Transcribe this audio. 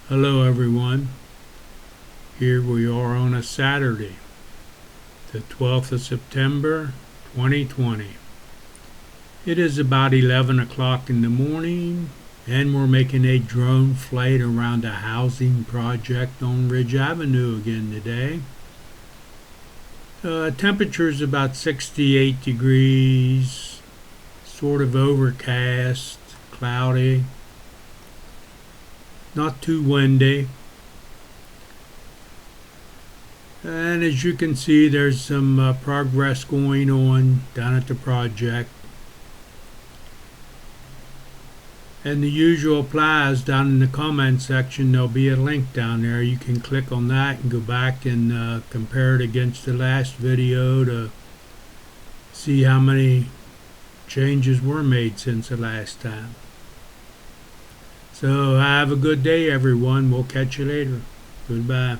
Hello everyone, here we are on a Saturday, the 12th of September 2020. It is about 11 o'clock in the morning and we're making a drone flight around a housing project on Ridge Avenue again today. Temperature is about 68 degrees, sort of overcast, cloudy. Not too windy, and as you can see there's some progress going on down at the project, and the usual applies. Down in the comment section there'll be a link down there. You can click on that and go back and compare it against the last video to see how many changes were made since the last time. So have a good day everyone. We'll catch you later. Goodbye.